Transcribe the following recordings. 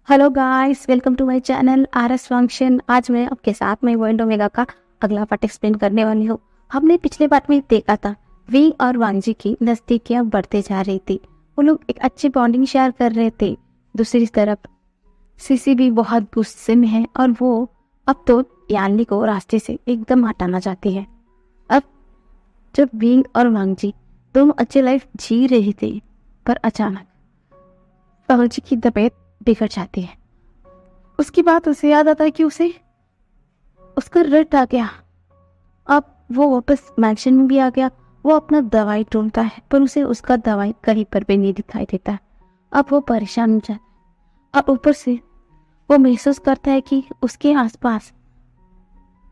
Hello guys, welcome to my channel RS function. आज मैं आपके साथ में वर्ल्ड ओमेगा का अगला पार्ट एक्सप्लेन करने वाली हूँ। हमने पिछले पार्ट में देखा था विंग और वांगजी की नजदीकियां बढ़ते जा रही थी। वो लोग एक अच्छी बॉन्डिंग शेयर कर रहे थे। दूसरी तरफ सीसी भी बहुत गुस्से में है और वो अब तो यानली को रास्ते से एकदम हटाना चाहती है। अब जब विंग और वांगजी दोनों अच्छी लाइफ जी रही थी, पर अचानक वांगजी की तबीयत बिगड़ जाती है। उसकी बात उसे याद आता है कि उसे उसका रट आ गया। अब वो वापस मैंशन में भी आ गया। वो अपना दवाई ढूंढता है, पर उसे उसका दवाई कहीं पर भी नहीं दिखाई देता। अब वो परेशान हो जाता है। अब ऊपर से वो महसूस करता है कि उसके आसपास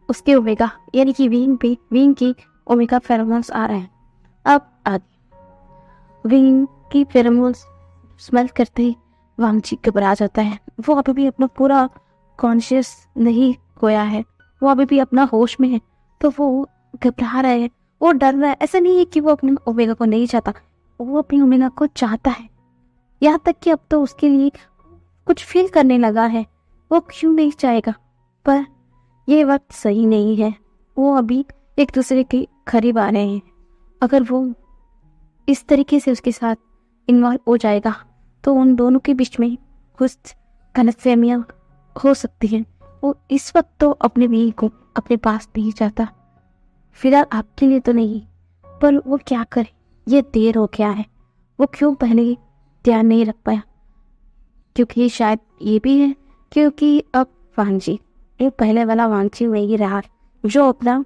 उसके ओमेगा यानी कि विंग की ओमेगा फेरोमोन्स आ रहे हैं। अब आगे विंग की फेरोमोन्स स्मेल करते ही वांगजी घबरा जाता है। वो अभी भी अपना पूरा कॉन्शियस नहीं खोया है, वो अभी भी अपना होश में है। तो वो घबरा रहा है, वो डर रहा है। ऐसा नहीं है कि वो अपने ओमेगा को नहीं चाहता, वो अपनी ओमेगा को चाहता है। यहाँ तक कि अब तो उसके लिए कुछ फील करने लगा है। वो क्यों नहीं चाहेगा, पर ये वक्त सही नहीं है। वो अभी एक दूसरे के करीब आ रहे हैं। अगर वो इस तरीके से उसके साथ इन्वॉल्व हो जाएगा तो उन दोनों के बीच में कुछ गलतफहमियां हो सकती हैं। वो इस वक्त तो अपने बीवी को अपने पास नहीं चाहता, फिलहाल आपके लिए तो नहीं, पर वो क्या करे, ये देर हो गया है। वो क्यों पहले ध्यान नहीं रख पाया, क्योंकि शायद ये भी है क्योंकि अब वांगजी ये पहले वाला वांगजी वही रहा जो अपना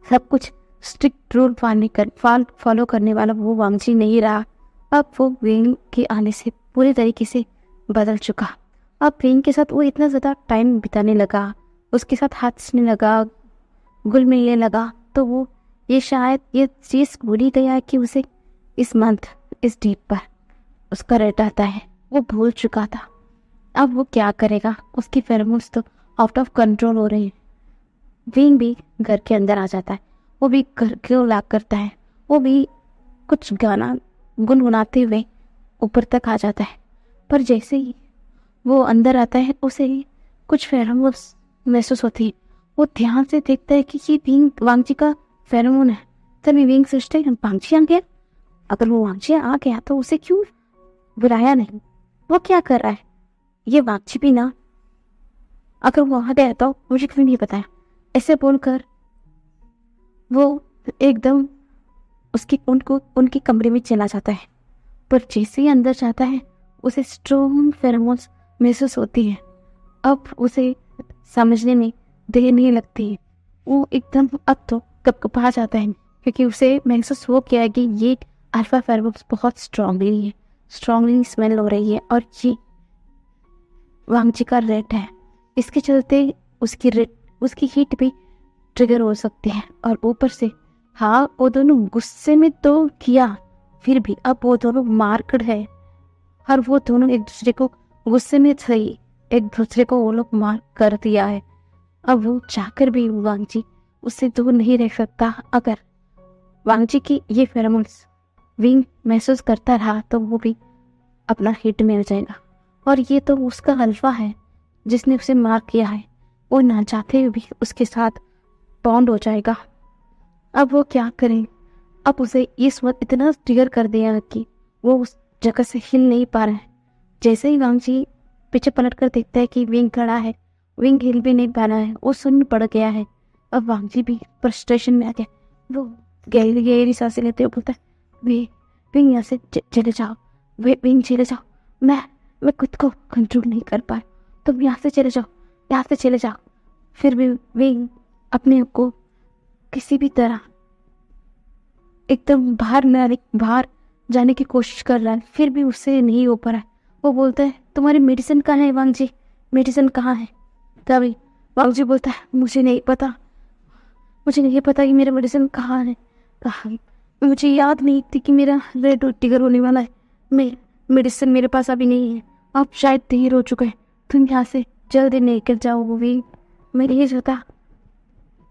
सब कुछ स्ट्रिक्ट रूल फॉलो करने वाला वो वांगजी नहीं रहा। अब वो विंग के आने से पूरी तरीके से बदल चुका। अब विंग के साथ वो इतना ज़्यादा टाइम बिताने लगा, उसके साथ हंसने लगा, घुल मिलने लगा। तो वो ये शायद ये चीज़ भूल ही गया कि उसे इस मंथ इस डीप पर उसका रेट आता है, वो भूल चुका था। अब वो क्या करेगा, उसकी फेरोमोन्स तो आउट ऑफ कंट्रोल हो रही हैं। विंग भी घर के अंदर आ जाता है, वो भी घर को लॉक करता है, वो भी कुछ गाना गुनगुनाते हुए ऊपर तक आ जाता है। पर जैसे ही वो अंदर आता है उसे कुछ फेरोमोन्स महसूस होती है। वो ध्यान से देखता है कि ये विंग वांगजी का फेरोमोन है। तभी विंग सोचता है वांगजी आ गया। अगर वो वांगजी आ गया तो उसे क्यों बुलाया नहीं, वो क्या कर रहा है, ये वांगजी भी ना, अगर वो आ गया तो मुझे क्यों नहीं बताया। ऐसे बोलकर वो एकदम उनके कमरे में चला जाता है। पर जैसे ही अंदर जाता है उसे स्ट्रॉन्ग फेरोमोन्स महसूस होती है। अब उसे समझने में देर नहीं लगती है। वो एकदम अब तो कपकपा जाता है, क्योंकि उसे महसूस हो गया है कि ये अल्फा फेरोमोन्स बहुत स्ट्रांगली स्मेल हो रही है और ये वांगजी का रेट है। इसके चलते उसकी हीट भी ट्रिगर हो सकती है। और ऊपर से हाँ, वो दोनों गुस्से में तो किया, फिर भी अब वो दोनों मारकड़ है और वो दोनों एक दूसरे को गुस्से में सही एक दूसरे को वो लोग मार कर दिया है। अब वो चाहकर भी वांगजी उससे दूर नहीं रह सकता। अगर वांगजी की ये फेरोमोन्स विंग महसूस करता रहा तो वो भी अपना हिट में हो जाएगा। और ये तो उसका अल्फा है जिसने उसे मार किया है, वो ना चाहते हुए भी उसके साथ बॉन्ड हो जाएगा। अब वो क्या करे, अब उसे इस वक्त इतना ट्रिगर कर दिया कि वो उस जगह से हिल नहीं पा रहा है। जैसे ही वांगजी पीछे पलट कर देखता है कि विंग खड़ा है, विंग हिल भी नहीं पा रहा है, वो सुन्न पड़ गया है। अब वांगजी भी फ्रस्ट्रेशन में आ गया। वो गहरी गहरी सांसें लेते हुए बोलता है, विंग यहाँ से चले जाओ, विंग चले जाओ, मैं खुद को कंट्रोल नहीं कर पाया, तुम यहाँ से चले जाओ, यहाँ से चले जाओ। फिर भी विंग अपने आप को किसी भी तरह एकदम बाहर जाने की कोशिश कर रहा है, फिर भी उससे नहीं हो पा रहा है। वो बोलता है तुम्हारी मेडिसिन कहाँ है वांगजी, मेडिसिन कहाँ है। तभी वांगजी बोलता है मुझे नहीं पता कि मेरा मेडिसिन कहाँ है। मुझे याद नहीं थी कि मेरा रेड टिगर होने वाला है। मेडिसिन मेरे पास अभी नहीं है, अब शायद देर हो चुका है, तुम यहाँ से जल्दी लेकर जाओ। वो भी मैं ये चाहता,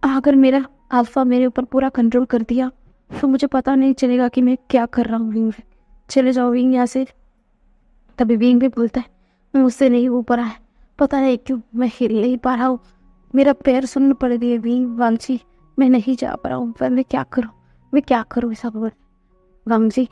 अगर मेरा अल्फा मेरे ऊपर पूरा कंट्रोल कर दिया तो मुझे पता नहीं चलेगा कि मैं क्या कर रहा हूँ। विंग चले जाओ विंग यहाँ से। तभी विंग भी बोलता है मुझसे नहीं हो पा रहा है, पता नहीं क्यों मैं हिल नहीं पा रहा हूँ, मेरा पैर सुन्न पड़ गई है भी वांगजी, मैं नहीं जा पा रहा हूँ, पर मैं क्या करूँ ऐसा बोल। वांगजी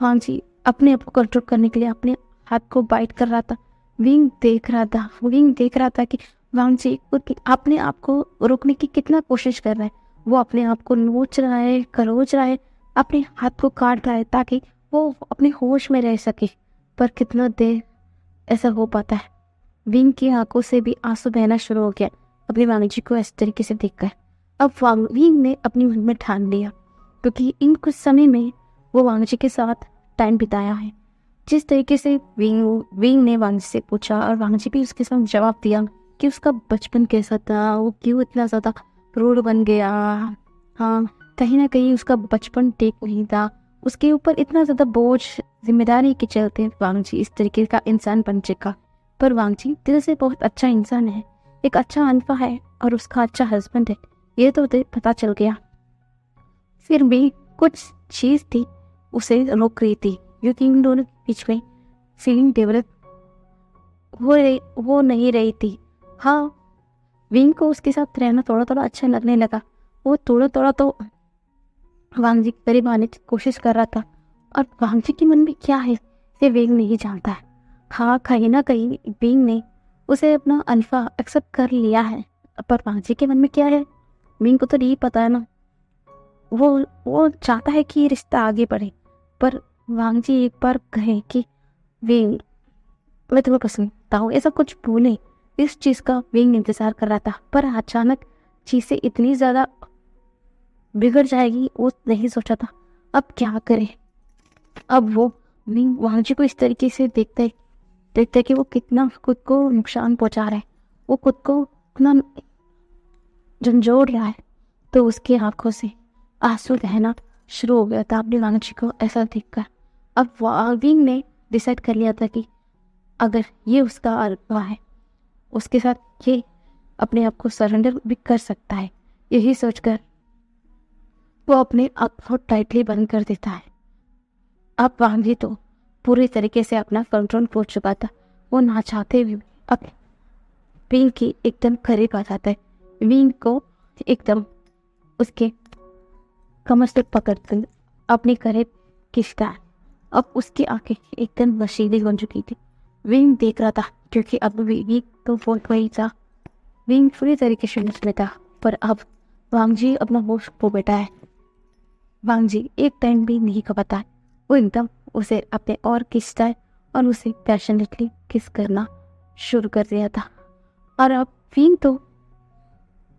वांगजी अपने आप को कंट्रोल करने के लिए अपने हाथ को बाइट कर रहा था। विंग देख रहा था कि वांगजी अपने आप को रोकने की कितना कोशिश कर रहा है। वो अपने आप को नोच रहा है, खरोच रहा है, अपने हाथ को काट रहा है ताकि वो अपने होश में रह सके। पर कितना देर ऐसा हो पाता है। विंग की आंखों से भी आंसू बहना शुरू हो गया अपने वांगजी को इस तरीके से देखकर। अब विंग ने अपनी मन में ठान लिया, क्योंकि इन कुछ समय में वो वांगजी के साथ टाइम बिताया है। जिस तरीके से विंग ने वांगजी से पूछा और वांगजी भी उसके साथ जवाब दिया कि उसका बचपन कैसा था, वो क्यों इतना ज़्यादा रूड बन गया। हाँ, कहीं ना कहीं उसका बचपन ठीक नहीं था, उसके ऊपर इतना ज़्यादा बोझ जिम्मेदारी के चलते वांगजी इस तरीके का इंसान बन चुका। पर वांगजी दिल से बहुत अच्छा इंसान है, एक अच्छा अल्फा है और उसका अच्छा हस्बैंड है, ये तो पता चल गया। फिर भी कुछ चीज़ थी उसे रोक रही थी, क्योंकि इन दोनों के बीच में फीलिंग डेवलप हो नहीं रही थी। हाँ, विंग को उसके साथ रहना थोड़ा थोड़ा अच्छा लगने लगा। वो थोड़ा थोड़ा तो वांगजी के करीब आने की कोशिश कर रहा था, और वांगजी के मन में क्या है ये विंग नहीं जानता है। हाँ, कहीं ना कहीं विंग ने उसे अपना अल्फा एक्सेप्ट कर लिया है, पर वांगजी के मन में क्या है विंग को तो नहीं पता है ना। वो चाहता है कि ये रिश्ता आगे बढ़े, पर वांगजी एक बार कहे कि विंग मैं तुम्हें पसंद करता हूँ, ऐसा कुछ बोले, इस चीज़ का विंग इंतजार कर रहा था। पर अचानक चीज़ें इतनी ज़्यादा बिगड़ जाएगी वो नहीं सोचा था। अब क्या करे। अब वो विंग वांगजी को इस तरीके से देखता है कि वो कितना खुद को नुकसान पहुंचा रहा है, वो खुद को इतना झंझोड़ रहा है। तो उसकी आंखों से आंसू बहना शुरू हो गया था अपनी वांगजी को ऐसा देखकर। अब विंग ने डिसाइड कर लिया था कि अगर ये उसका अल्फा है, उसके साथ ये अपने आप को सरेंडर भी कर सकता है। यही सोचकर वो अपने आप को टाइटली बंद कर देता है। अब वांगजी तो पूरी तरीके से अपना कंट्रोल खो चुका था। वो ना चाहते हुए अब विंग की एकदम करीब आ जाता है, विंग को एकदम उसके कमर से पकड़कर अपने करीब खींचता है। अब उसकी आंखें एकदम नशीली हो चुकी थी। विंग देख रहा था, क्योंकि अब विंग तो बहुत वही था, विंग पूरी तरीके से होश में था। पर अब वांगजी अपना होश खो बैठा है। वांगजी एक टाइम भी नहीं खपाता है, वो एकदम उसे अपने और खींचता है और उसे पैशनेटली किस करना शुरू कर दिया था। और अब विंग तो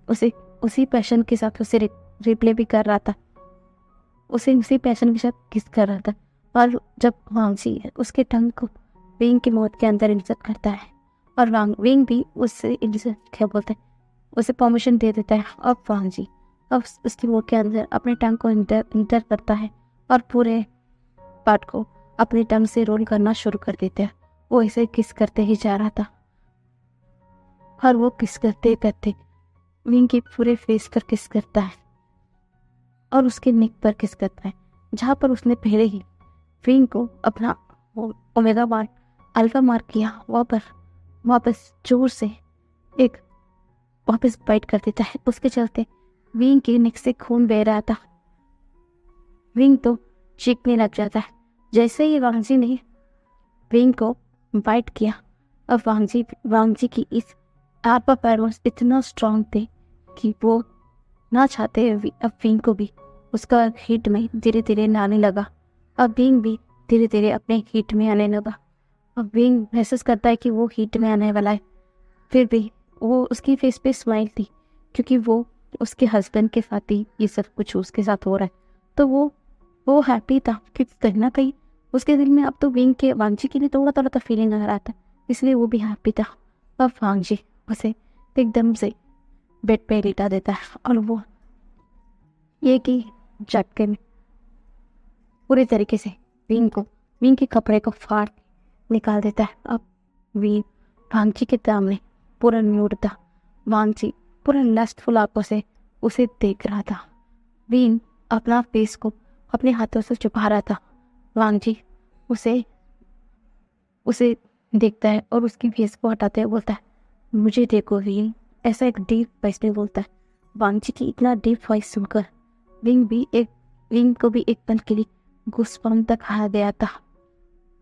उसे उसी पैशन के साथ उसे रिप्ले भी कर रहा था, उसे उसी पैशन के साथ किस कर रहा था। और जब वांगजी उसके टंग को विंग की मौत के अंदर इंसर्ट करता है, और विंग भी उससे इंसर्ट क्या बोलते हैं उसे परमिशन दे देता है। अब वांगजी अब उसकी मुंह के अंदर अपने टंग को इंटर करता है और पूरे पार्ट को अपने टंग से रोल करना शुरू कर देता है। वो ऐसे किस करते ही जा रहा था, और वो किस करते करते विंग के पूरे फेस पर किस करता है और उसके नेक पर किस करता है, जहाँ पर उसने पहले ही विंग को अपना ओमेगा मार अल्फा मार किया। वापस जोर से एक वापस बाइट कर देता है। उसके चलते विंग के नेक से खून बह रहा था। विंग तो चीखने लग जाता है जैसे ही वांगजी ने विंग को बाइट किया। अब वांगजी की इस अल्फा पैरमोस इतना स्ट्रांग थे कि वो ना चाहते हुए अब विंग को भी उसका हीट में धीरे धीरे आने लगा। अब विंग भी धीरे धीरे अपने हीट में आने लगा। अब विंग महसूस करता है कि वो हीट में आने वाला है, फिर भी वो उसकी फेस पे स्माइल थी, क्योंकि वो उसके हस्बैंड के साथ ही ये सब कुछ उसके साथ हो रहा है। तो वो हैप्पी था, क्योंकि कहीं ना कहीं उसके दिल में अब तो वांगजी के लिए थोड़ा थोड़ा तो फीलिंग आ रहा था, इसलिए वो भी हैप्पी था। अब वांगजी उसे एकदम से बेड पे लेटा देता है और वो ये कि झटके में पूरी तरीके से विंग के कपड़े को फाड़ निकाल देता है। अब वांगजी के सामने पूरा न्यूड था। वांगजी पूरा लस्टफुल आंखों से उसे देख रहा था। विंग अपना फेस को अपने हाथों से छुपा रहा था। वांगजी उसे देखता है और उसकी फेस को हटाते हुए बोलता है, मुझे देखो विंग। ऐसा एक डीप वॉइस में बोलता है। वांगजी की इतना डीप वॉइस सुनकर विंग को भी एक पल के लिए गूज़बम्प तक आ गया था।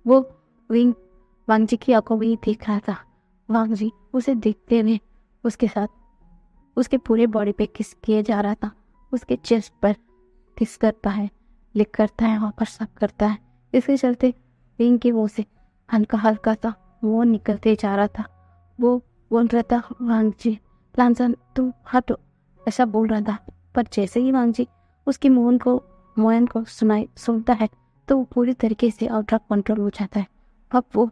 वो विंग वांगजी की आंखों में ही देख रहा था। वांगजी उसे देखते हुए उसके साथ उसके पूरे बॉडी पे किस किए जा रहा था। उसके चेस्ट पर किस करता है, लिक करता है, वापस साफ करता है। इसके चलते विंग के मुंह से हल्का हल्का सा वो निकलते जा रहा था। वो बोल रहा था, वांगजी लांसन तुम हटो, ऐसा बोल रहा था। पर जैसे ही वांगजी उसकी मोयन को सुनता है तो वो पूरी तरीके से आउट ऑफ कंट्रोल हो जाता है। अब वो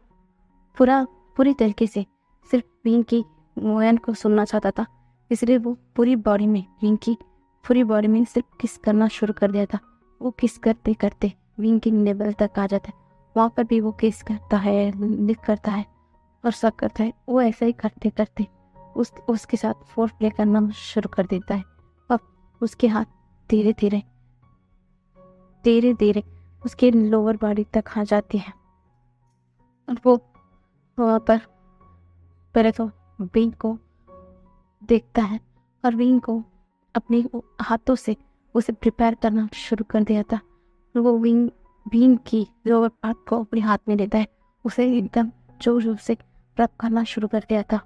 पूरी तरीके से सिर्फ विंग की मोयन को सुनना चाहता था, इसलिए वो विंग की पूरी बॉडी में सिर्फ किस करना शुरू कर दिया था। वो किस करते करते विंग की लेवल तक आ जाता है। वहाँ पर भी वो किस करता है, लिक करता है और सब करता है। वो ऐसा ही करते करते उसके साथ फोर प्ले करना शुरू कर देता है। अब उसके हाथ धीरे धीरे उसके लोअर बॉडी तक आ जाती है और वो वहाँ पर पहले तो विंग को देखता है और विंग को अपने हाथों से उसे प्रिपेयर करना शुरू कर दिया था। वो विंग की लोअर पार्ट को अपने हाथ में लेता है, उसे एकदम जोर जोर से रब करना शुरू कर दिया था।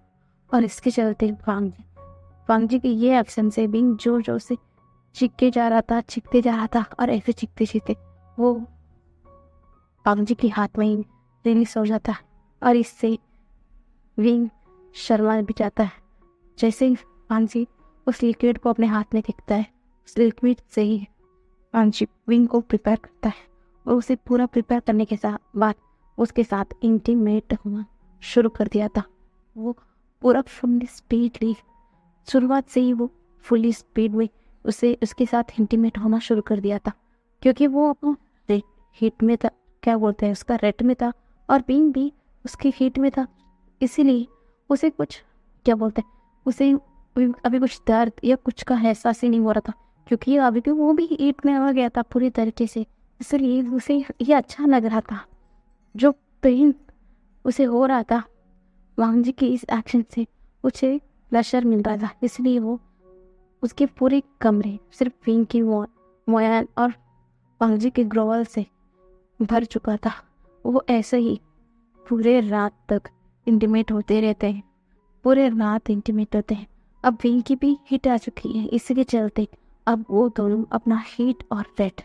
और इसके चलते वांगजी के ये एक्शन से विंग जोर जोर से चीखते जा रहा था और ऐसे चीखते वो वांगजी के हाथ में ही रिलीज हो जाता है और इससे विंग शर्मा भी जाता है। जैसे ही वांगजी उस लिक्विड को अपने हाथ में देखता है, उस लिक्विड से ही वांगजी विंग को प्रिपेयर करता है और उसे पूरा प्रिपेयर करने के बाद उसके साथ इंटीमेट होना शुरू कर दिया था। वो पूरा फुल्ली स्पीडली शुरुआत से ही वो फुल्ली स्पीड में उसके साथ इंटीमेट होना शुरू कर दिया था, क्योंकि वो अपना हीट में था, क्या बोलते हैं उसका, रेट में था और विंग भी उसकी हीट में था। इसीलिए उसे कुछ क्या बोलते हैं उसे अभी कुछ दर्द या कुछ का एहसास ही नहीं हो रहा था, क्योंकि अभी भी वो भी हीट में आ गया था पूरी तरीके से। इसलिए उसे ये अच्छा लग रहा था। जो पेन उसे हो रहा था वांगजी के इस एक्शन से उसे प्लेजर मिल रहा था, इसलिए वो उसके पूरे कमरे सिर्फ विंग की मोयन और वांगजी के ग्रोवल से भर चुका था। वो ऐसे ही पूरे रात तक इंटीमेट होते रहते हैं, पूरे रात इंटीमेट होते हैं। अब विंग की भी हिट आ चुकी है, इसके चलते अब वो दोनों अपना हीट और रेट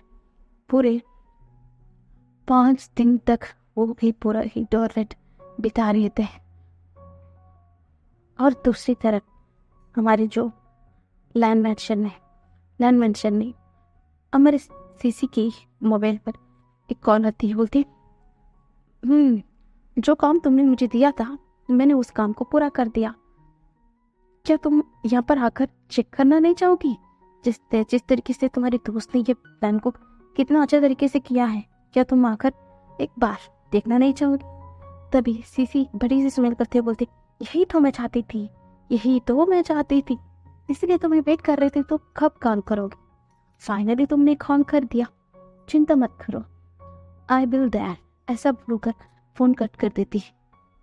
पूरे 5 दिन तक वो भी पूरा हीट और रेट बिता रहे थे। और दूसरी तरफ हमारे जो लैंड मेंशन ने हमारे सीसी की मोबाइल पर एक कॉल आती है, बोलती जो काम तुमने मुझे दिया था मैंने उस काम को पूरा कर दिया। क्या तुम यहाँ पर आकर चेक करना नहीं चाहोगी? जिस तरीके से तुम्हारे दोस्त ने ये प्लान को कितना अच्छे तरीके से किया है, क्या तुम आकर एक बार देखना नहीं चाहोगी? तभी सीसी बड़ी सी स्मेल करते हुए बोलती, यही तो मैं चाहती थी, इसलिए तो मैं वेट कर रही थी, तो कब काम करोगे? फाइनली तुमने काम कर दिया, चिंता मत करो, आई विल देयर। ऐसा बोलकर फोन कट कर देती है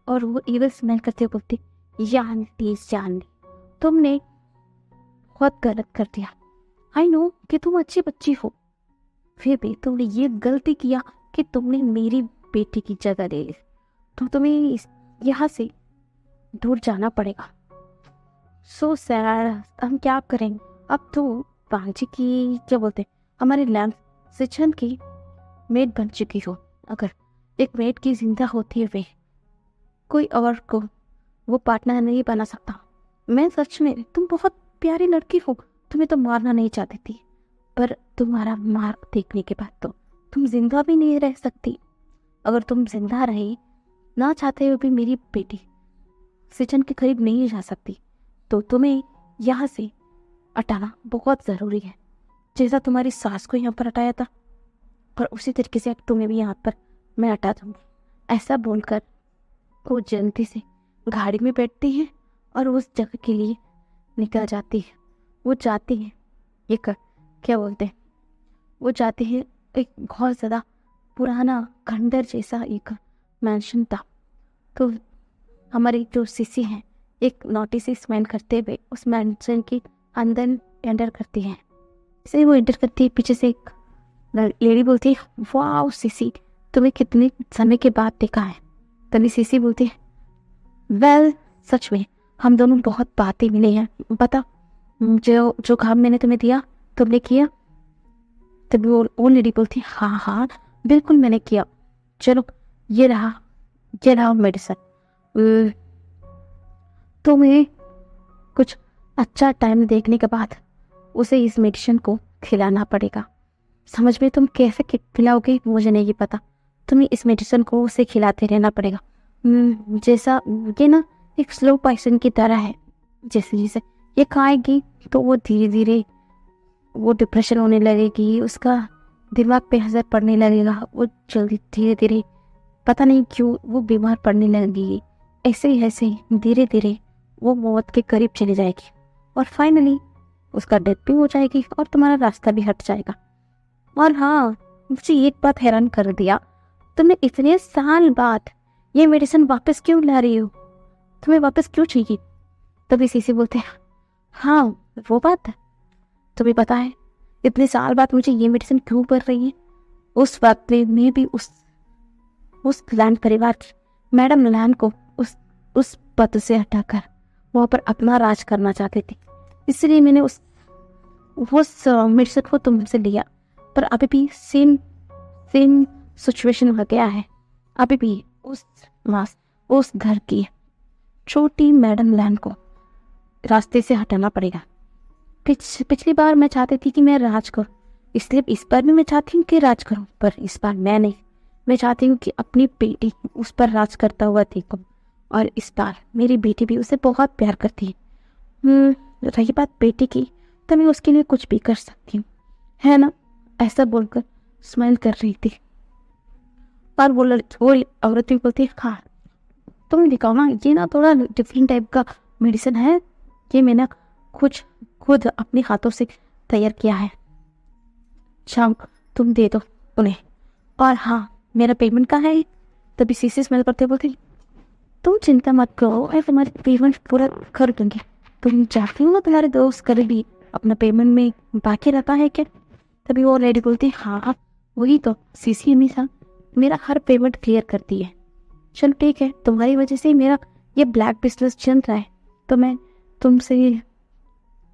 और वो इविल स्मेल करते हुए बोलती, जान ली तुमने बहुत गलत कर दिया। आई नो कि तुम अच्छी बच्ची हो, फिर भी तुमने ये गलती किया कि तुमने मेरी बेटी की जगह ले ली, तो तुम्हें यहाँ से दूर जाना पड़ेगा। सो सैड, हम क्या करेंगे? अब तो वांगजी की क्या बोलते हमारे लैंड सिचन की मेड बन चुकी हो। अगर एक मेड की जिंदा होती हुए कोई और को वो पार्टनर नहीं बना सकता। मैं सच में, तुम बहुत प्यारी लड़की हो, तुम्हें तो मारना नहीं चाहती थी, पर तुम्हारा मार्क देखने के बाद तो तुम जिंदा भी नहीं रह सकती। अगर तुम जिंदा रहे ना चाहते हुए भी मेरी बेटी सिचन के करीब नहीं जा सकती, तो तुम्हें यहाँ से हटाना बहुत ज़रूरी है। जैसा तुम्हारी सास को यहाँ पर हटाया था, और उसी तरीके से तुम्हें भी यहाँ पर मैं हटा दूँगी। ऐसा बोलकर वो जल्दी से गाड़ी में बैठती है और उस जगह के लिए निकल जाती है। वो जाती है क्या बोलते हैं, वो जाती है एक बहुत ज़्यादा पुराना खंडर जैसा एक मैंशन था। तो हमारी जो सीसी है एक नोटिस स्माइल करते हुए उस मेंशन के अंदर एंटर करती है। जैसे वो एंटर करती है, पीछे से एक लेडी बोलती है, वाह सीसी, तुम्हें कितने समय के बाद देखा है। तभी सीसी बोलती है, वेल सच में हम दोनों बहुत बातें मिले हैं, बता जो काम मैंने तुम्हें दिया तुमने किया। तभी वो लेडी बोलती है, हाँ हाँ बिल्कुल मैंने किया, चलो ये रहा मेडिसिन। तुम्हें कुछ अच्छा टाइम देखने के बाद उसे इस मेडिसिन को खिलाना पड़ेगा। समझ में तुम कैसे खिलाओगे मुझे नहीं पता, तुम्हें इस मेडिसिन को उसे खिलाते रहना पड़ेगा। जैसा ये ना एक स्लो पॉइजन की तरह है, जैसे जैसे ये खाएगी तो वो धीरे धीरे वो डिप्रेशन होने लगेगी, उसका दिमाग पे असर पड़ने लगेगा, वो जल्दी धीरे धीरे पता नहीं क्यों वो बीमार पड़ने लगेगी। ऐसे ही धीरे धीरे वो मौत के करीब चली जाएगी और फाइनली उसका डेथ भी हो जाएगी और तुम्हारा रास्ता भी हट जाएगा। और हाँ, मुझे एक बात हैरान कर दिया, तुमने इतने साल बाद ये मेडिसिन वापस क्यों ला रही हो, तुम्हें वापस क्यों चाहिए। तभी सीसी बोलते हैं, हाँ वो बात है, तुम्हें पता है इतने साल बाद मुझे ये मेडिसिन क्यों पड़ रही है। उस वक्त में मैं भी उस लैंड परिवार की मैडम लैंड को उस पद से हटाकर वहाँ पर अपना राज करना चाहती थी, इसलिए मैंने उस मेडिसिन को तुमसे लिया। पर अभी भी सेम सिचुएशन हो गया है, अभी भी उस घर की छोटी मैडम लैंड को रास्ते से हटाना पड़ेगा। पिछली बार मैं चाहती थी कि मैं राज करूं, इसलिए इस बार भी मैं चाहती हूँ कि राज करूं, पर इस बार मैं नहीं, मैं चाहती हूँ कि अपनी बेटी उस पर राज करता हुआ देखूं। और इस बार मेरी बेटी भी उसे बहुत प्यार करती है। रही बात बेटी की, तो मैं उसके लिए कुछ भी कर सकती हूँ, है ना, ऐसा बोलकर स्माइल कर रही थी। और वो औरत भी बोलती है, हाँ तुम दिखाओ ना, ये ना थोड़ा डिफरेंट टाइप का मेडिसिन है, ये मैंने खुद अपने हाथों से तैयार किया है, शाम तुम दे दो उन्हें। और हाँ, मेरा पेमेंट कहाँ है। तभी सीसी स्मेल करते बोलती, तुम चिंता मत करो, मैं तुम्हारी पेमेंट पूरा कर दूंगी। तुम चाहती हो ना तुम्हारे दोस्त करीबी अपना पेमेंट में बाकी रखा है क्या। तभी वो लेडी बोलती, हाँ वही तो, सीसी हमेशा मेरा हर पेमेंट क्लियर करती है। चल ठीक है, तुम्हारी वजह से मेरा ये ब्लैक बिजनेस चल रहा है, तो मैं तुमसे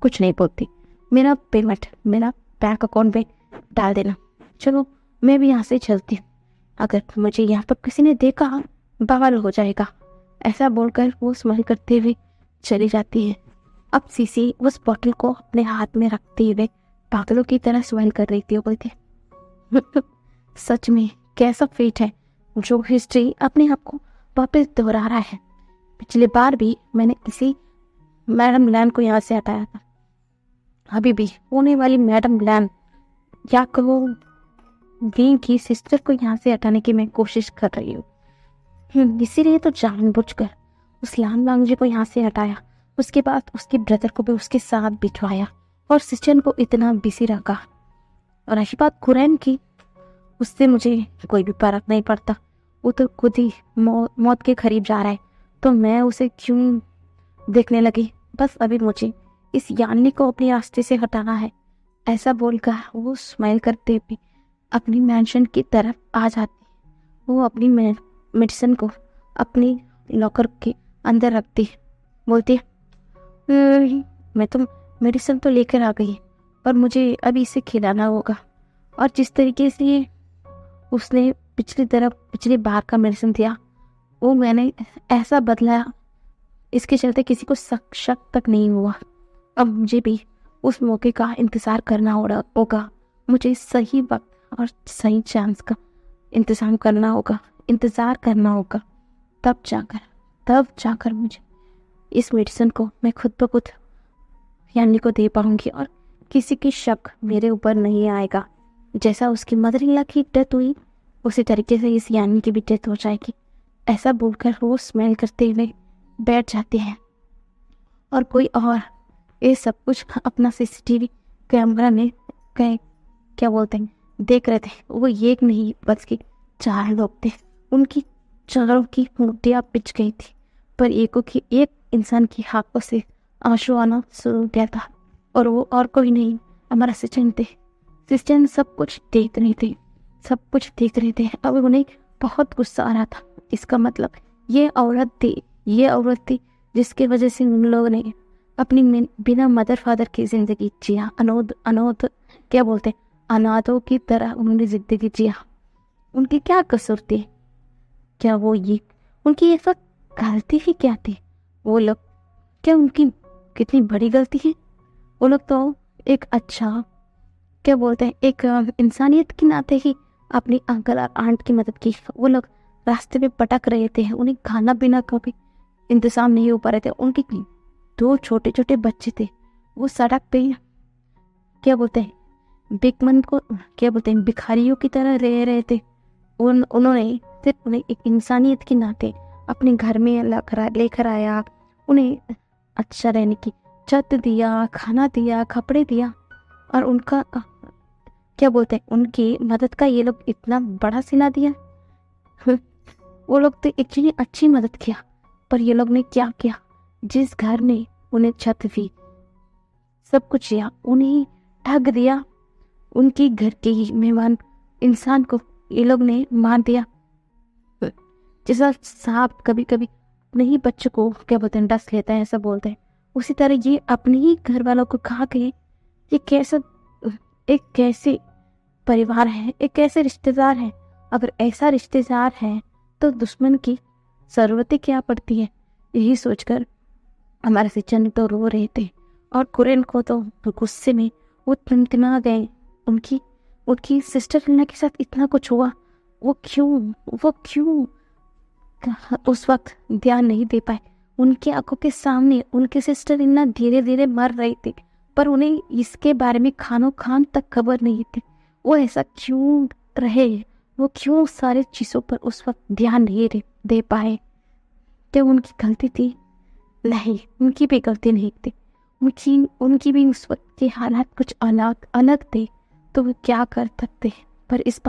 कुछ नहीं बोलती, मेरा पेमेंट मेरा बैंक अकाउंट में डाल देना। चलो मैं भी यहाँ से चलती हूँ, अगर मुझे यहाँ पर किसी ने देखा बवाल हो जाएगा। ऐसा बोलकर वो स्माइल करते हुए चली जाती है। अब सीसी उस बॉटल को अपने हाथ में रखते हुए पागलों की तरह स्माइल कर रही थी। वो बोलती, सच में कैसा फेट है जो हिस्ट्री अपने आप को वापस दोहरा रहा है। पिछली बार भी मैंने इसी मैडम लैन को यहाँ से हटाया था, अभी भी होने वाली मैडम लैन या कहो वीन की सिस्टर को यहाँ से हटाने की मैं कोशिश कर रही हूँ। इसीलिए तो जानबूझकर उस लान वांगजी को यहाँ से हटाया, उसके बाद उसके ब्रदर को भी उसके साथ बिठवाया और सिस्टर को इतना बिजी रखा। और रही बात कुरैन की, उससे मुझे कोई भी फर्क नहीं पड़ता, वो तो खुद ही मौत के करीब जा रहा है, तो मैं उसे क्यों देखने लगी। बस अभी मुझे इस यानी को अपने रास्ते से हटाना है। ऐसा बोलकर वो स्माइल करते हुए अपनी मैंशन की तरफ आ जाती। वो अपनी मेडिसिन को अपनी लॉकर के अंदर रखती, बोलती, मैं तो मेडिसिन तो लेकर आ गई, पर मुझे अभी इसे खिलाना होगा। और जिस तरीके से उसने पिछली बार का मेडिसिन दिया, वो मैंने ऐसा बदला, इसके चलते किसी को शक तक नहीं हुआ। अब मुझे भी उस मौके का इंतज़ार करना होगा, मुझे सही वक्त और सही चांस का इंतज़ार करना होगा। तब जाकर मुझे इस मेडिसिन को मैं खुद ब खुद यानी को दे पाऊंगी और किसी की शक मेरे ऊपर नहीं आएगा। जैसा उसकी मदर इन लॉ की डेथ हुई, उसी तरीके से इस यानी की भी डेथ हो जाएगी। ऐसा बोलकर वो स्मेल करते हुए बैठ जाते हैं। और कोई और ये सब कुछ अपना सीसीटीवी कैमरा में क्या बोलते हैं देख रहे थे। वो एक नहीं बल्कि 4 लोग थे। उनकी चारों की मूर्तियाँ पिच गई थी, पर एक इंसान की आंखों से आंसू आना शुरू हो गया था, और वो और कोई नहीं, हमारा सचिन थे। सचिन सब कुछ देख रहे थे, सब कुछ देख रहे थे। अब उन्हें बहुत गुस्सा आ रहा था। इसका मतलब ये औरत थी जिसकी वजह से उन लोगों ने अपनी बिना मदर फादर की जिंदगी जिया, अनोद क्या बोलते हैं, अनाथों की तरह उन्होंने जिंदगी जिया। उनकी क्या कसूर थी? क्या वो ये उनकी ये सब गलती ही क्या थी? वो लोग क्या उनकी कितनी बड़ी गलती है? वो लोग तो एक अच्छा क्या बोलते हैं, एक इंसानियत के नाते ही अपनी अंकल और आंट की मदद की। वो लोग रास्ते में भटक रहे थे, उन्हें खाना पीना का भी इंतजाम नहीं हो पा रहे थे। उनके 2 छोटे छोटे बच्चे थे, वो सड़क पे क्या बोलते हैं, भिखमंद को क्या बोलते हैं, भिखारियों की तरह रह रहे थे। उन्होंने सिर्फ उन्हें एक इंसानियत के नाते अपने घर में लेकर आया, उन्हें अच्छा रहने की छत दिया, खाना दिया, कपड़े दिया, और उनका क्या बोलते हैं, उनकी मदद का ये लोग इतना बड़ा सिला दिया। वो लोग तो इतनी अच्छी मदद किया, पर ये लोग ने क्या किया? जिस घर ने उन्हें छत दी, सब कुछ दिया, उन्हें ठग दिया। उनकी घर के ही मेहमान इंसान को ये लोग ने मार दिया। जैसा सांप कभी कभी अपने ही बच्चों को क्या बोलते हैं, डस लेता है, ऐसा बोलते हैं, उसी तरह ये अपने ही घर वालों को खा के ये कैसे परिवार है, एक कैसे रिश्तेदार है। अगर ऐसा रिश्तेदार है तो दुश्मन की जरूरतें क्या पड़ती है? यही सोचकर हमारे सचिन तो रो रहे थे, और कुरेन को तो गुस्से में वो टिमटिमा गए। उनकी सिस्टर इन के साथ इतना कुछ हुआ, वो क्यों उस वक्त ध्यान नहीं दे पाए। उनकी आंखों के सामने उनके सिस्टर इन धीरे धीरे मर रही थी, पर उन्हें इसके बारे में खान तक खबर नहीं थी। वो ऐसा क्यों रहे? वो क्यों सारे चीज़ों पर उस वक्त ध्यान नहीं दे पाए? क्या उनकी गलती थी? नहीं, उनकी भी गलती नहीं थी। उनकी भी उस वक्त के हालात कुछ अलग थे, तो वो क्या कर सकते। पर इस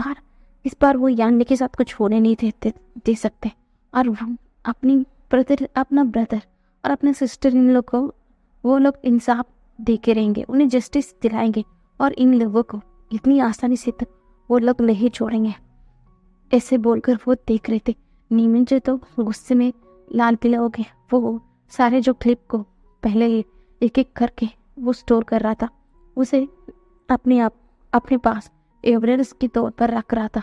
बार वो यान्नी के साथ कुछ होने नहीं दे सकते, और वो अपना ब्रदर और अपने सिस्टर इन लोग को वो लोग इंसाफ दे के रहेंगे, उन्हें जस्टिस दिलाएंगे, और इन लोगों को इतनी आसानी से तक वो लोग नहीं छोड़ेंगे। ऐसे बोलकर वो देख रहे थे। नीमन जो तो गुस्से में लाल पीला हो गए। वो सारे जो क्लिप को पहले एक एक करके वो स्टोर कर रहा था, उसे अपने पास एविडेंस के तौर पर रख रहा था।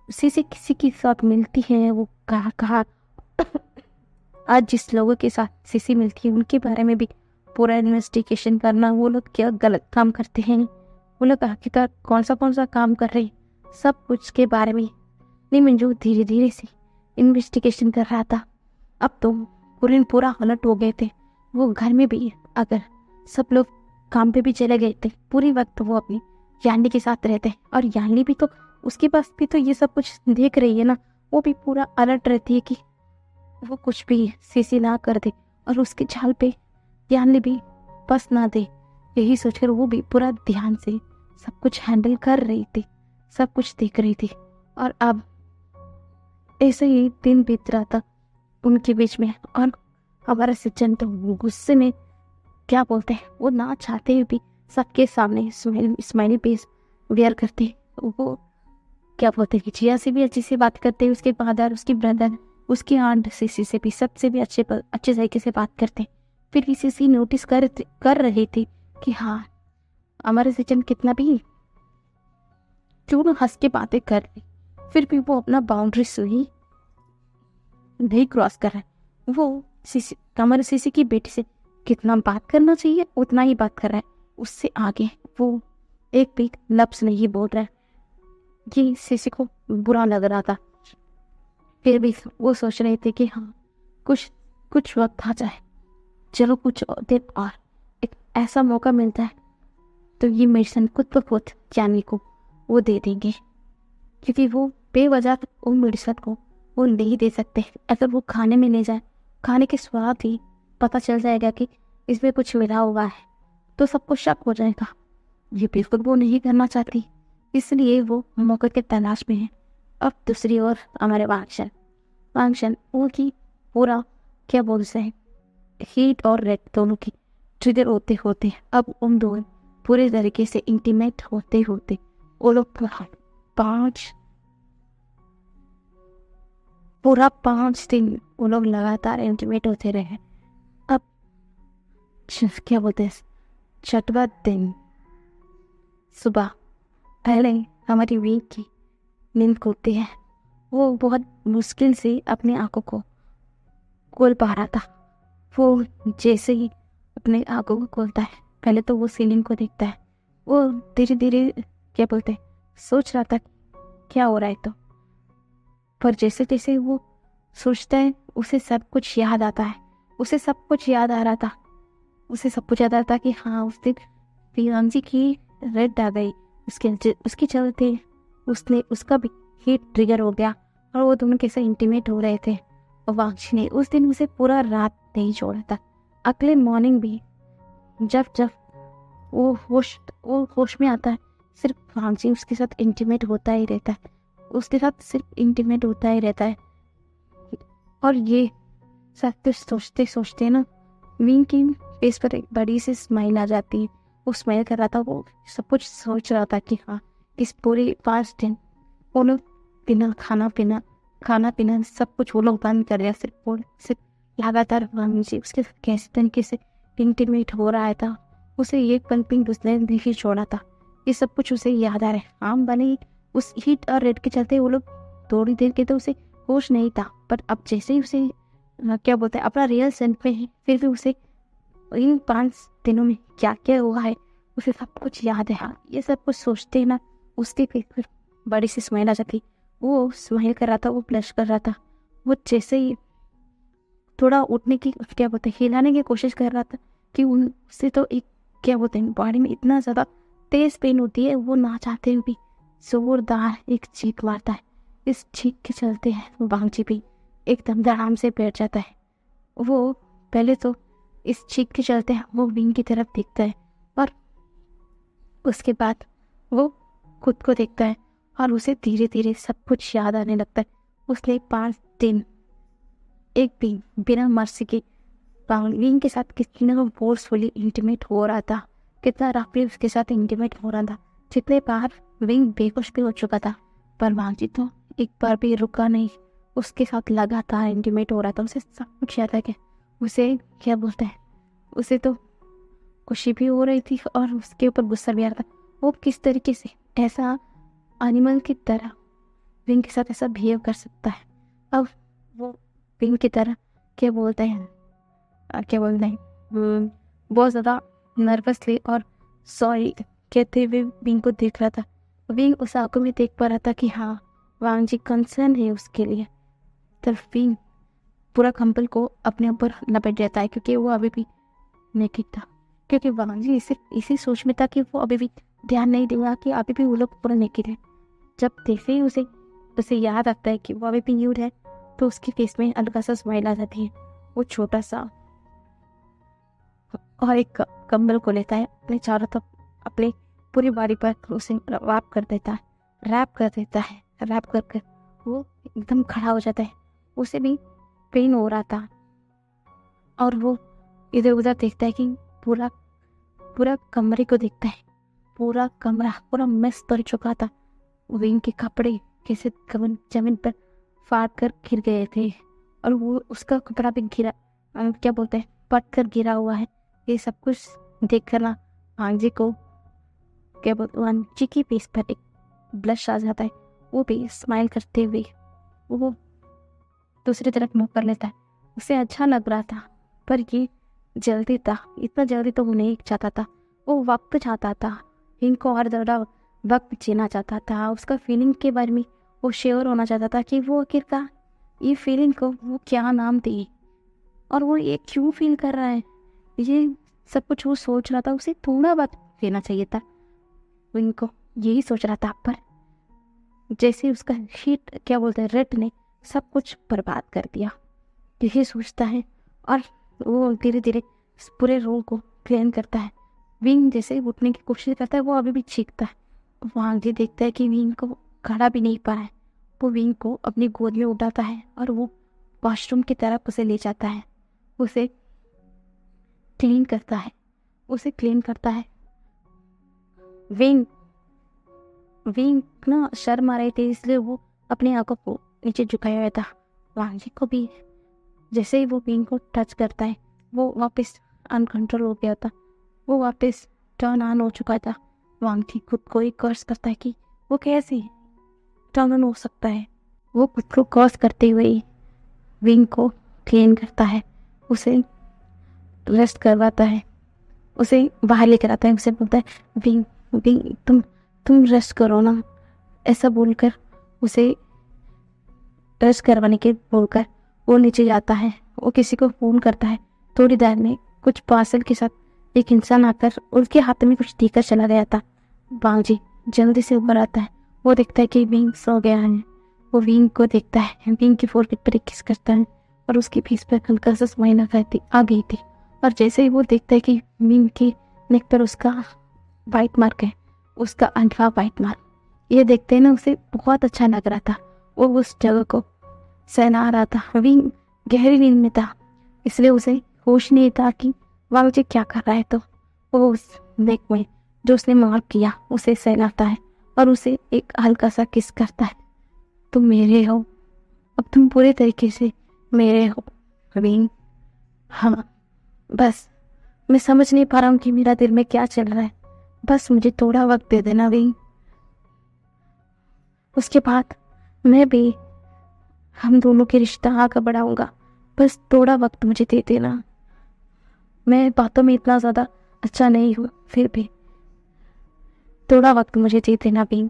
उसी से किसी के साथ मिलती है, वो कहा आज जिस लोगों के साथ सीसी मिलती है उनके बारे में भी पूरा इन्वेस्टिगेशन करना। वो लोग क्या गलत काम करते हैं, वो लोग आखिरकार कौन सा काम कर रहे हैं, सब कुछ के बारे में नहीं। मंजू धीरे धीरे से इन्वेस्टिगेशन कर रहा था। अब तो कुरिन पूरा अलर्ट हो गए थे। वो घर में भी अगर सब लोग काम पे भी चले गए थे, पूरी वक्त वो अपनी यानी के साथ रहते, और यानी भी तो उसके पास भी तो ये सब कुछ देख रही है ना। वो भी पूरा अलर्ट रहती है कि वो कुछ भी सीसी ना कर दे, और उसके झाल पे यानी भी बस ना दे। यही सोचकर वो भी पूरा ध्यान से सब कुछ हैंडल कर रही थी, सब कुछ देख रही थी। और अब ऐसे ही दिन बीत रहा था उनके बीच में, और हमारा सचिन तो गुस्से में क्या बोलते हैं, वो ना चाहते हुए भी सबके सामने स्माइली फेस वेयर करते। वो क्या बोलते हैं कि जिया से भी अच्छे से बात करते, उसके फादर, उसकी ब्रदर, उसकी आंट सीसी से भी सबसे भी अच्छे तरीके से बात करते। फिर भी सीसी नोटिस कर रही थी कि हाँ, हमारे सचिन कितना भी क्यों हंस के बातें कर रही, फिर भी वो अपना बाउंड्री ही नहीं क्रॉस कर रहा है। वो हमारे सीसी की बेटी से कितना बात करना चाहिए उतना ही बात कर रहा है, उससे आगे वो एक भी लफ्ज नहीं बोल रहा है। ये सीसी को बुरा लग रहा था। फिर भी वो सोच रहे थे कि हाँ, कुछ वक्त आ जाए, चलो कुछ देर और एक ऐसा मौका मिलता है तो ये मेडिसिन खुद ब खुद जानी को वो दे देंगे, क्योंकि वो बेवजह वो मेडिसिन को वो नहीं दे सकते। अगर वो खाने में ले जाए, खाने के स्वाद ही पता चल जाएगा कि इसमें कुछ मिला हुआ है, तो सबको शक हो जाएगा। ये बिल्कुल वो नहीं करना चाहती, इसलिए वो मौके के तलाश में है। अब दूसरी ओर हमारे बादशाह फंक्शन उनकी पूरा क्या बोलते हैं हीट और रेड दोनों की ट्रिगर होते होते अब उन दोनों पूरे तरीके से इंटीमेट होते होते वो लोग पाँच पूरा 5 दिन वो लोग लगातार इंटीमेट होते रहे। अब क्या बोलते हैं छठवां दिन सुबह पहले हमारी वीक की नींद खुलती है। वो बहुत मुश्किल से अपनी आंखों को खोल पा रहा था। वो जैसे ही अपने आंखों को खोलता है पहले तो वो सीलिंग को देखता है। वो धीरे धीरे क्या बोलते हैं सोच रहा था क्या हो रहा है, तो पर जैसे जैसे वो सोचता है उसे सब कुछ याद आता है। उसे सब कुछ याद आ रहा था। उसे सब कुछ याद आ रहा था कि हाँ उस दिन प्रियांशी की रेड आ गई, उसके चलते उसने उसका भी हीट ट्रिगर हो गया और वो दोनों कैसे इंटीमेट हो रहे थे। और वांशी ने उस दिन उसे पूरा रात नहीं छोड़ा था। अगले मॉर्निंग भी जब जब वो होश में आता है सिर्फ वांशी उसके साथ इंटीमेट होता ही रहता है, उसके साथ सिर्फ इंटीमेट होता ही रहता है। और ये सब कुछ सोचते सोचते ना विंग की फेस पर एक बड़ी सी स्माइल आ जाती है। वो स्माइल कर रहा था, वो सब कुछ सोच रहा था कि हाँ इस पूरे 5 दिन वो लोग खाना पीना सब कुछ वो लोग बंद कर दिया। सिर्फ लगातार वांशी उसके साथ कैसे तरीके से इंटीमेट हो रहा था। उसे ये पल भी उसने नहीं छोड़ा था। ये सब कुछ उसे याद आ रहा है। हाँ भले ही उस हीट और रेड के चलते वो लोग थोड़ी देर के तो उसे होश नहीं था, पर अब जैसे ही उसे क्या बोलते हैं अपना रियल सेल्फ में है, फिर भी उसे इन 5 दिनों में क्या क्या हुआ है उसे सब कुछ याद है। हाँ ये सब कुछ सोचते हैं ना उसके फेस पर बड़ी सी स्माइल आ जाती। वो स्माइल कर रहा था, वो ब्लश कर रहा था। वो जैसे ही थोड़ा उठने की क्या बोलते हैं हिलाने की कोशिश कर रहा था कि उससे तो एक क्या बोलते हैं बॉडी में इतना ज़्यादा तेज पेन होती है, वो ना चाहते हुए भी जोरदार एक चीख मारता है। इस चीख के चलते हैं वांगजी भी एकदम धड़ाम से बैठ जाता है। वो पहले तो इस चीख के चलते हैं वो विंग की तरफ देखता है और उसके बाद वो खुद को देखता है और उसे धीरे धीरे सब कुछ याद आने लगता है। उसने 5 दिन एक भी बिना मर्सी के विंग के साथ कितना फोर्सफुली इंटीमेट हो रहा था, कितना रफली उसके साथ इंटीमेट हो रहा था। जितने बार विंग बेहोश भी हो चुका था पर वांगजी तो एक बार भी रुका नहीं, उसके साथ लगातार इंटीमेट हो रहा था। उसे सब कुछ याद है कि उसे क्या बोलते हैं उसे तो खुशी भी हो रही थी और उसके ऊपर गुस्सा भी आ रहा था। वो किस तरीके से ऐसा एनिमल की तरह विंग के साथ ऐसा बिहेव कर सकता है। अब वो विंग की तरह क्या बोलते हैं बहुत ज़्यादा नर्वसली और सॉरी कहते हुए विंग को देख रहा था। विंग उस आंखों में देख पा रहा था कि हाँ वांगजी कंसर्न है उसके लिए। तब विंग पूरा कंबल को अपने ऊपर लपेट देता है क्योंकि वो अभी भी नेकेड था। क्योंकि वांगजी इसी सोच में था कि वो अभी भी ध्यान नहीं देगा कि अभी भी वो लोग पूरा नेकेड है। जब जैसे ही उसे याद आता है कि वो अभी भी न्यूड है तो उसके फेस में हल्का सा स्माइल आ जाती है। वो छोटा सा और एक कंबल को लेता है अपने चारों तरफ अपने पूरी बॉडी पर उसे रैप कर देता है। रैप कर वो एकदम खड़ा हो जाता है। उसे भी पेन हो रहा था और वो इधर उधर देखता है कि पूरा कमरे को देखता है। पूरा कमरा पूरा मिस भर चुका था। विंग के कपड़े कैसे जमीन पर फाट कर गिर गए थे और वो उसका कपड़ा भी गिरा क्या बोलते हैं पट कर गिरा हुआ है। ये सब कुछ देख कर ना वांगजी को क्या बोलते वांगजी की फेस पर एक ब्लश आ जाता है। वो भी स्माइल करते हुए वो दूसरी तरफ मुँह कर लेता है। उसे अच्छा लग रहा था पर ये जल्दी था, इतना जल्दी तो वो नहीं चाहता था। वो वक्त चाहता था, इनको और ज़्यादा वक्त जीना चाहता था। उसका फीलिंग के बारे में वो श्योर होना चाहता था कि वो आखिरकार ये फीलिंग को वो क्या नाम दी और वो ये क्यों फील कर रहा है। ये सब कुछ वो सोच रहा था। उसे थोड़ा वक्त देना चाहिए था विंग को, यही सोच रहा था। पर जैसे उसका हीट क्या बोलते हैं रेड ने सब कुछ बर्बाद कर दिया, यही सोचता है और वो धीरे धीरे पूरे रोल को क्लीन करता है। विंग जैसे उठने की कोशिश करता है वो अभी भी चीखता है। वांगजी देखता है कि विंग को खड़ा भी नहीं पा रहा है। वो विंग को अपनी गोद में उठाता है और वो वॉशरूम की तरफ उसे ले जाता है, उसे क्लीन करता है। विंग विंग ना शर्म आ रही थी, इसलिए वो अपने आंखों को नीचे झुकाया हुआ था। वांग जी को भी जैसे ही वो विंग को टच करता है, वो वापस अनकंट्रोल हो गया था, वो वापस टर्न ऑन हो चुका था। वांग जी खुद को ही कर्स करता है कि वो कैसे टर्न ऑन हो सकता है। वो खुद को कर्स करते हुए विंग को क्लीन करता है, उसे रेस्ट करवाता है, उसे बाहर लेकर आता है, उसे बोलता है विंग विंग तुम रेस्ट करो ना, ऐसा बोलकर उसे रेस्ट करवाने के बोलकर वो नीचे जाता है। वो किसी को फ़ोन करता है। थोड़ी देर में कुछ पार्सल के साथ एक इंसान आकर उसके हाथ में कुछ देकर चला गया था। वांग जी जल्दी से ऊपर आता है, वो देखता है कि विंग सो गया है। वो विंग को देखता है, विंग की फोrehead पर एक किस करता है और उसकी फीस पर हल्का सा स्माइल आ गई थी। और जैसे ही वो देखता है कि विंग की नेक पर उसका वाइट मार्क है, उसका अंधा वाइट मार्क, ये देखते ही ना उसे बहुत अच्छा लग रहा था। वो उस जगह को सहला रहा था। विंग गहरी नींद में था, इसलिए उसे होश नहीं था कि वांग जी क्या कर रहा है। तो वो उस नेक में जो उसने मार्क किया उसे सहलाता है और उसे एक हल्का सा किस करता है। तुम मेरे हो, अब तुम पूरे तरीके से मेरे हो विंग। हाँ बस मैं समझ नहीं पा रहा हूँ कि मेरा दिल में क्या चल रहा है, बस मुझे थोड़ा वक्त दे देना विंग। उसके बाद मैं भी हम दोनों के रिश्ता आगे बढ़ाऊंगा, बस थोड़ा वक्त मुझे दे देना। मैं बातों में इतना ज़्यादा अच्छा नहीं हूँ, फिर भी थोड़ा वक्त मुझे दे देना विंग।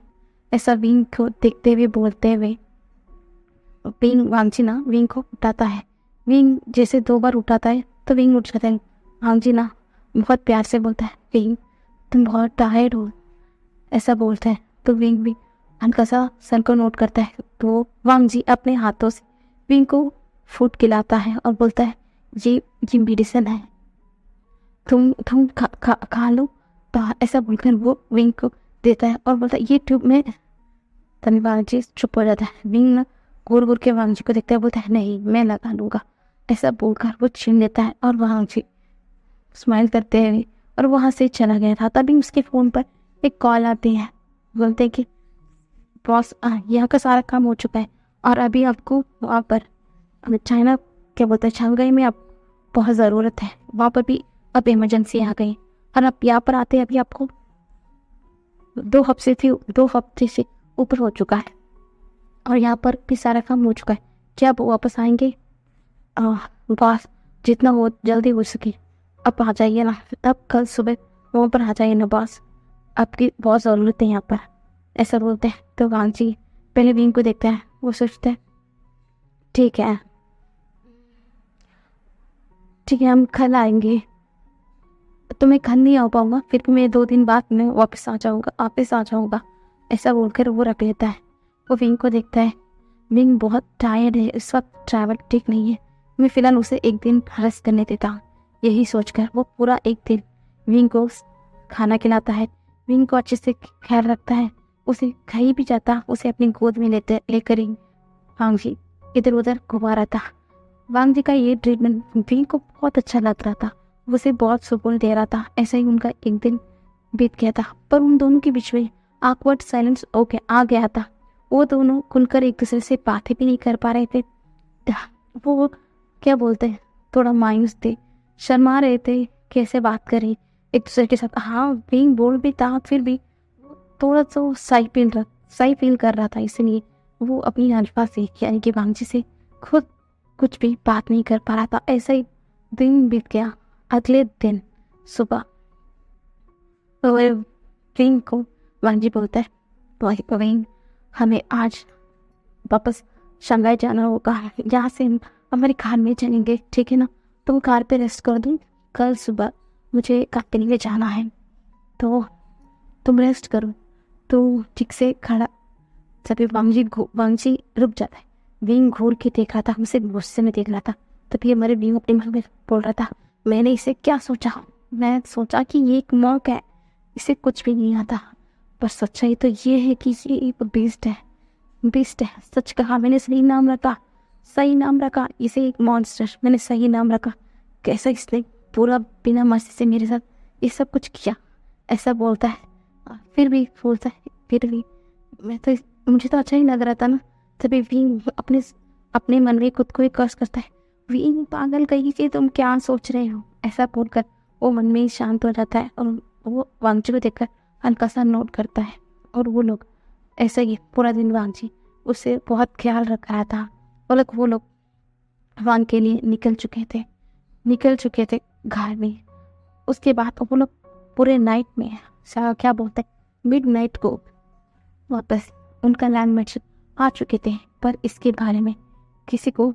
ऐसा विंग को देखते हुए बोलते हुए विंग वांग जी ना विंग को उठाता है। विंग जैसे 2 बार उठाता है तो विंग उठ जाता है। वांग जी ना बहुत प्यार से बोलता है विंग तुम बहुत टायर्ड हो, ऐसा बोलता है। तो विंग भी हल्का सा सर को नोट करता है। तो वांग जी अपने हाथों से विंग को फूड खिलाता है और बोलता है ये मेडिसिन है, तुम खा लो। तो ऐसा बोलकर वो विंग को देता है और बोलता है ये ट्यूब में। तभी वांग जी चुप हो जाता है। विंग ना घूर घूर के वांग जी को देखता है, बोलता है नहीं मैं लगा लूँगा, ऐसा बोलकर वो छीन लेता है और वांग जी स्माइल करते हुए और वहाँ से चला गया था। तभी उसके फ़ोन पर एक कॉल आती है, बोलते हैं कि बॉस यहाँ का सारा काम हो चुका है और अभी आपको वहाँ पर चाइना क्या बोलते हैं शंघाई में आप बहुत ज़रूरत है, वहाँ पर भी अब इमरजेंसी आ गई और आप यहाँ पर आते अभी आपको 2 हफ्ते से ऊपर हो चुका है और यहाँ पर भी सारा काम हो चुका है। क्या आप वापस आएंगे? बॉस जितना हो जल्दी हो सके अब आ जाइए ना, तब कल सुबह वहाँ पर आ जाइए ना बॉस, आपकी बहुत ज़रूरत है यहाँ पर, ऐसा बोलते हैं। तो वांग जी पहले विंग को देखता है, वो सोचता है ठीक है हम कल आएंगे। तो मैं कल नहीं आ पाऊँगा, फिर भी मैं 2 दिन बाद मैं वापस आ जाऊँगा, ऐसा बोलकर वो रख लेता है। वो विंग को देखता है, विंग बहुत टायर्ड है, इस वक्त ट्रैवल ठीक नहीं है, मैं फ़िलहाल उसे 1 दिन रेस्ट करने देता हूँ। यही सोचकर वो पूरा 1 दिन विंग को खाना खिलाता है, विंग को अच्छे से ख्याल रखता है, उसे कहीं भी जाता उसे अपनी गोद में लेकर ही वांग जी इधर उधर घुमा रहा था। वांग जी का ये ट्रीटमेंट विंग को बहुत अच्छा लग रहा था, उसे बहुत सुकून दे रहा था। ऐसा ही उनका 1 दिन बीत गया था, पर उन दोनों के बीच में ऑकवर्ड साइलेंस आ गया था। वो दोनों खुलकर एक दूसरे से बातें भी नहीं कर पा रहे थे। वो क्या बोलते हैं थोड़ा मायूस थे, शर्मा रहे थे, कैसे बात करें एक दूसरे के साथ। हाँ विंग बोल भी था, फिर भी थोड़ा सा सही फील कर रहा था, इसलिए वो अपनी अल्फा से यानी कि वांग जी से खुद कुछ भी बात नहीं कर पा रहा था। ऐसा ही दिन बीत गया। अगले दिन सुबह विंग को वांग जी बोलता है विंग हमें आज वापस शंघाई जाना होगा, यहाँ से हम हमारी कार में चलेंगे, ठीक है ना? तुम कार पे रेस्ट कर दूँ, कल सुबह मुझे कंपनी में जाना है, तो तुम रेस्ट करो। तो ठीक से खड़ा तभी वांग जी रुक जाता है। विंग घूर के देख रहा था, हमसे गुस्से में देख रहा था। तभी हमारे विंग अपने मन में बोल रहा था मैंने इसे क्या सोचा, मैं सोचा कि ये एक मॉक है, इसे कुछ भी नहीं आता, पर सच्चाई तो ये है कि ये एक बीस्ट है। सच कहा मैंने, सही नाम रखा। सही नाम रखा इसे, एक मॉन्स्टर, मैंने सही नाम रखा, कैसा इसने पूरा बिना मर्जी से मेरे साथ ये सब कुछ किया, ऐसा बोलता है। फिर भी बोलता है, फिर भी मुझे तो अच्छा ही लग रहा था ना। तभी विंग अपने मन में खुद को ही कर्स करता है, विंग पागल कहीं कि तुम क्या सोच रहे हो, ऐसा बोलकर वो मन में ही शांत हो जाता है और वो वांगजी को देखकर हल्का सा नोट करता है। और वो लोग ऐसा ही पूरा दिन वांगजी उससे बहुत ख्याल रख रहा था। वो लोग वांग के लिए निकल चुके थे घर में। उसके बाद वो लोग पूरे नाइट में क्या बोलते हैं मिड नाइट को वापस उनका लैंड मैच आ चुके थे, पर इसके बारे में किसी को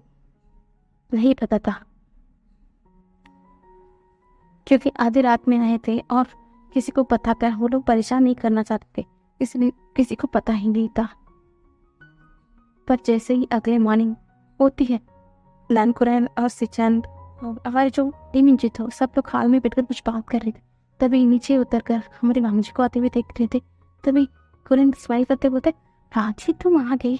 नहीं पता था क्योंकि आधी रात में आए थे और किसी को पता कर वो लोग परेशान नहीं करना चाहते थे, इसलिए किसी को पता ही नहीं था। पर जैसे ही अगले मॉर्निंग होती है, लैन कुरैन और सिचंद हमारे जो टीम जीत हो सब लोग हाल में बैठकर कुछ बात कर रहे थे। तभी नीचे उतरकर हमारे वांगजी को आते हुए देख रहे थे। तभी कुरैन स्माइल करते बोलते, राजी तुम आ गई।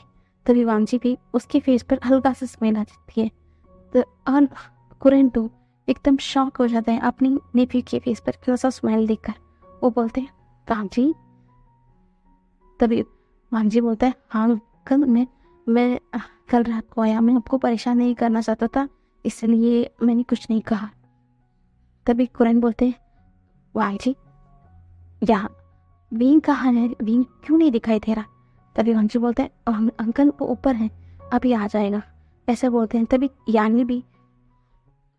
तभी वांगजी भी उसके फेस पर हल्का सा स्माइल आ जाती है। तो और कुरैन तो एकदम शॉक हो जाता है अपनी नेफ्यू के फेस पर थोड़ा सा स्माइल देखकर। वो बोलते हैं, वांगजी। तभी वांगजी बोलता है, हाँ कल मैं कल रात को आया, मैं आपको परेशान नहीं करना चाहता था, इसलिए मैंने कुछ नहीं कहा। तभी कुरैन बोलते हैं, वांगजी यहाँ विंग कहाँ है, विंग क्यों नहीं दिखाई दे रहा। तभी वांगजी बोलता है, अंकल वो ऊपर है, अभी आ जाएगा, ऐसा बोलते हैं। तभी यानी भी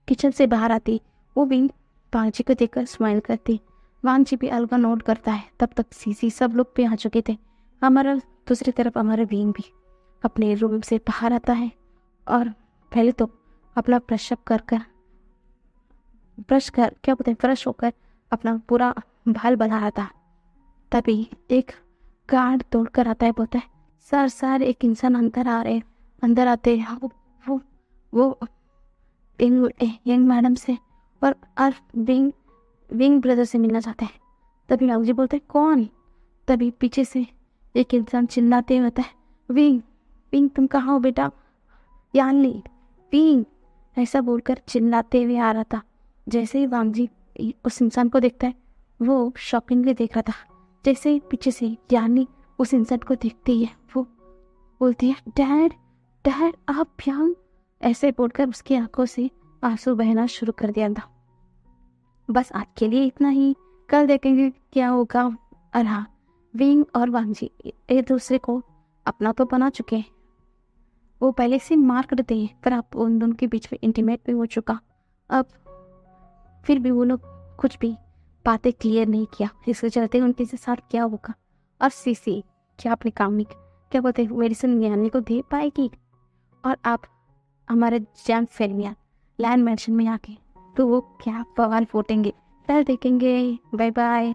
किचन से बाहर आती, वो विंग वांगजी को देखकर स्माइल करती। वांगजी भी अलगा नोट करता है। तब तक सीसी सब लोग भी आ चुके थे। हमारा दूसरी तरफ हमारा विंग भी अपने रूम से बाहर आता है और पहले तो अपना फ्रेश होकर अपना पूरा बाल बना रहा था। तभी एक गार्ड दौड़कर आता है, बोलता है, सर एक इंसान अंदर आते हैं, वो यंग मैडम से और विंग ब्रदर से मिलना चाहते हैं। तभी वांगजी बोलते हैं, कौन। तभी पीछे से एक इंसान चिल्लाते हुए होता है, विंग तुम कहाँ हो बेटा, यानी विंग, ऐसा बोलकर चिल्लाते हुए आ रहा था। जैसे ही वांगजी उस इंसान को देखता है, वो शॉकिंगली देख रहा था। जैसे ही पीछे से यानी उस इंसान को देखती है, वो बोलती है, डैड आप यहाँ, ऐसे बोलकर उसकी आंखों से आंसू बहना शुरू कर दिया था। बस आज के लिए इतना ही, कल देखेंगे क्या होगा। और हाँ, विंग और वांगजी एक दूसरे को अपना तो बना चुके हैं, वो पहले से मार्क देते हैं, पर अब उन दोनों के बीच में इंटीमेट भी हो चुका। अब फिर भी वो लोग कुछ भी बातें क्लियर नहीं किया, इसके चलते उनके साथ क्या होगा। और सीसी क्या अपने काम में क्या बोलते हैं मेडिसिन यानी को दे पाएगी, और आप हमारे जैम फेलिया लैंड मैंशन में आके तो वो क्या बवाल फूटेंगे, कल देखेंगे। Bye bye.